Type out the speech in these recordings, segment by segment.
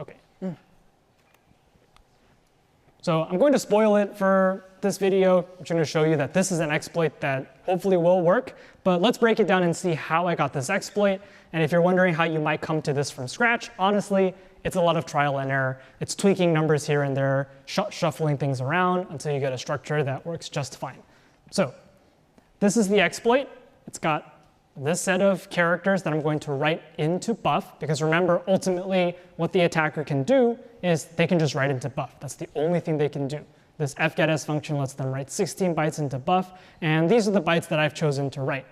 OK. So I'm going to spoil it for this video. I'm going to show you that this is an exploit that hopefully will work. But let's break it down and see how I got this exploit. And if you're wondering how you might come to this from scratch, honestly, it's a lot of trial and error. It's tweaking numbers here and there, shuffling things around until you get a structure that works just fine. So this is the exploit. It's got this set of characters that I'm going to write into buff, because remember, ultimately, what the attacker can do is they can just write into buff. That's the only thing they can do. This fgetS function lets them write 16 bytes into buff, and these are the bytes that I've chosen to write.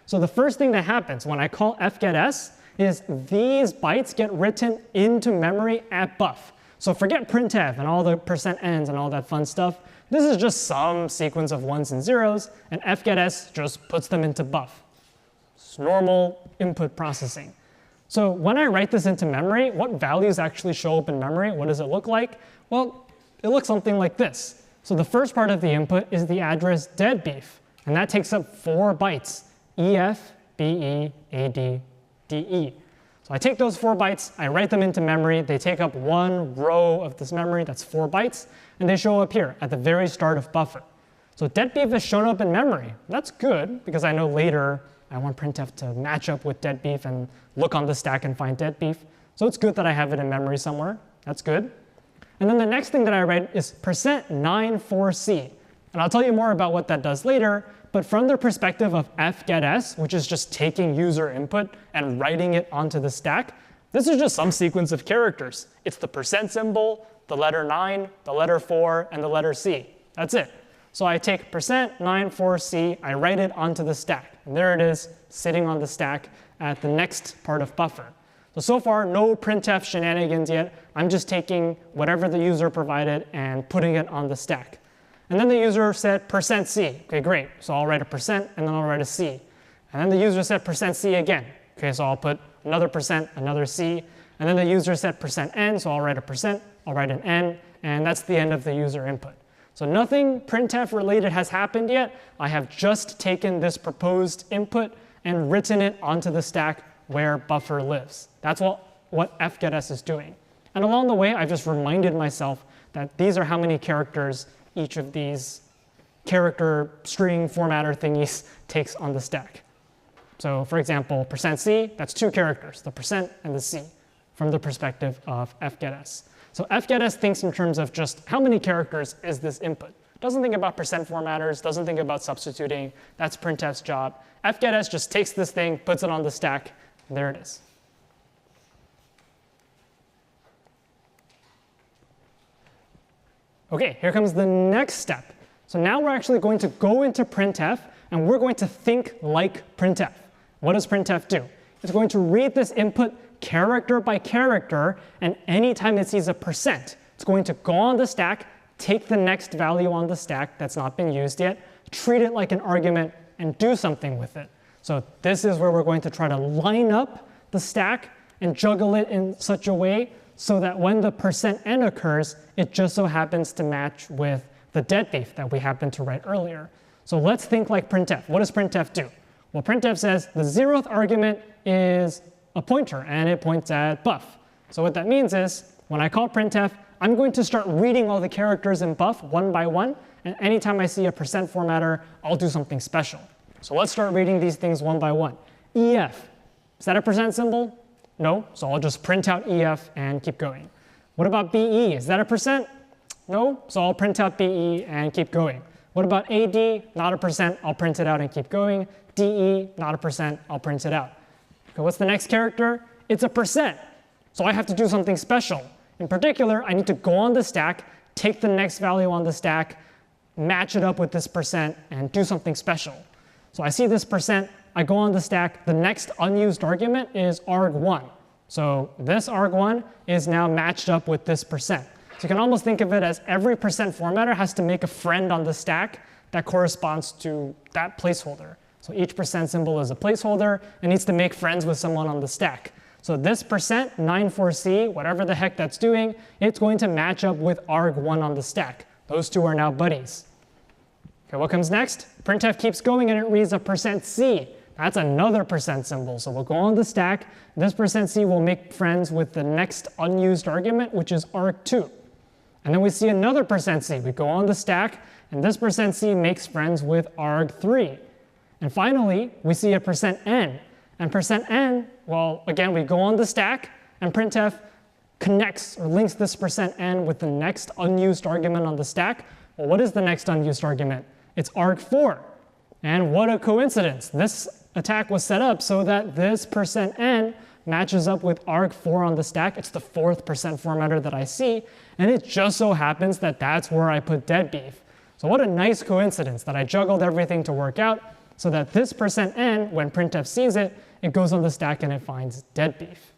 So the first thing that happens when I call fgetS is these bytes get written into memory at buff. So forget printf and all the %ns and all that fun stuff. This is just some sequence of ones and zeros, and fgetS just puts them into buff. It's normal input processing. So when I write this into memory, what values actually show up in memory? What does it look like? Well, it looks something like this. So the first part of the input is the address deadbeef, and that takes up 4 bytes, EF, BE, AD, DE. So I take those 4 bytes, I write them into memory, they take up 1 row of this memory, that's 4 bytes, and they show up here at the very start of buffer. So deadbeef has shown up in memory. That's good, because I know later I want printf to match up with deadbeef and look on the stack and find deadbeef. So it's good that I have it in memory somewhere. That's good. And then the next thing that I write is %94c. And I'll tell you more about what that does later. But from the perspective of fgetS, which is just taking user input and writing it onto the stack, this is just some sequence of characters. It's the % symbol, the letter 9, the letter 4, and the letter C. That's it. So I take %94c, I write it onto the stack. And there it is, sitting on the stack at the next part of buffer. So far, no printf shenanigans yet. I'm just taking whatever the user provided and putting it on the stack. And then the user said %c. OK, great. So I'll write a %, and then I'll write a c. And then the user said %c again. OK, so I'll put another %, another c. And then the user said %n, so I'll write a %, I'll write an n, and that's the end of the user input. So nothing printf related has happened yet. I have just taken this proposed input and written it onto the stack where buffer lives. That's what fgetS is doing. And along the way, I've just reminded myself that these are how many characters each of these character string formatter thingies takes on the stack. So for example, %c, that's 2 characters, the % and the c, from the perspective of fgetS. So fgetS thinks in terms of just how many characters is this input. Doesn't think about % formatters, doesn't think about substituting. That's printf's job. fgetS just takes this thing, puts it on the stack, and there it is. OK, here comes the next step. So now we're actually going to go into printf, and we're going to think like printf. What does printf do? It's going to read this input character by character, and anytime it sees a %, it's going to go on the stack, take the next value on the stack that's not been used yet, treat it like an argument, and do something with it. So this is where we're going to try to line up the stack and juggle it in such a way so that when the %n occurs, it just so happens to match with the deadbeef that we happened to write earlier. So let's think like printf. What does printf do? Well, printf says the 0th argument is a pointer, and it points at buff. So what that means is when I call printf, I'm going to start reading all the characters in buff one by one, and anytime I see a % formatter, I'll do something special. So let's start reading these things one by one. EF, is that a % symbol? No, so I'll just print out EF and keep going. What about BE? Is that a %? No, so I'll print out BE and keep going. What about AD? Not a %, I'll print it out and keep going. DE, not a %, I'll print it out. Okay, what's the next character? It's a %. So I have to do something special. In particular, I need to go on the stack, take the next value on the stack, match it up with this %, and do something special. So I see this %, I go on the stack, the next unused argument is arg1. So this arg1 is now matched up with this %. So you can almost think of it as every % formatter has to make a friend on the stack that corresponds to that placeholder. So each % symbol is a placeholder and needs to make friends with someone on the stack. So this %94c, whatever the heck that's doing, it's going to match up with arg1 on the stack. Those two are now buddies. Okay, what comes next? Printf keeps going and it reads a %c. That's another percent symbol. So we'll go on the stack. This %c will make friends with the next unused argument, which is arg2. And then we see another %c. We go on the stack, and this %c makes friends with arg3. And finally, we see a %n. And %n, well, again, we go on the stack, and printf connects or links this %n with the next unused argument on the stack. Well, what is the next unused argument? It's arg4. And what a coincidence. This attack was set up so that this %n matches up with arg4 on the stack. It's the 4th % formatter that I see. And it just so happens that that's where I put dead beef. So what a nice coincidence that I juggled everything to work out so that this %n, when printf sees it, it goes on the stack and it finds dead beef.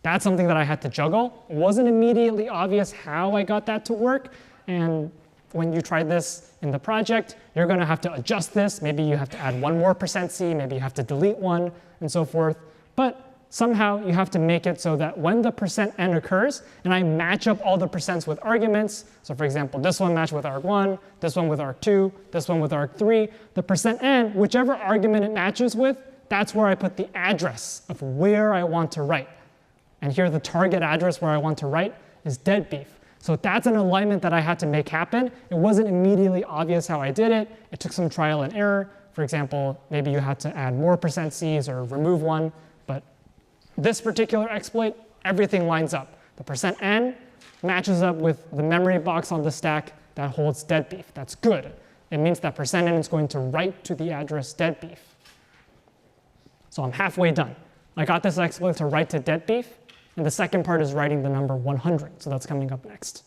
That's something that I had to juggle. It wasn't immediately obvious how I got that to work. And when you try this in the project, you're going to have to adjust this. Maybe you have to add one more %c, maybe you have to delete one, and so forth. But somehow you have to make it so that when the %n occurs, and I match up all the percents with arguments, so for example, this one matched with arg1, this one with arg2, this one with arg3, the %n, whichever argument it matches with, that's where I put the address of where I want to write. And here the target address where I want to write is dead beef. So that's an alignment that I had to make happen. It wasn't immediately obvious how I did it. It took some trial and error. For example, maybe you had to add more %c's or remove one. But this particular exploit, everything lines up. The %n matches up with the memory box on the stack that holds dead beef. That's good. It means that %n is going to write to the address dead beef. So I'm halfway done. I got this exploit to write to dead beef. And the second part is writing the number 100. So that's coming up next.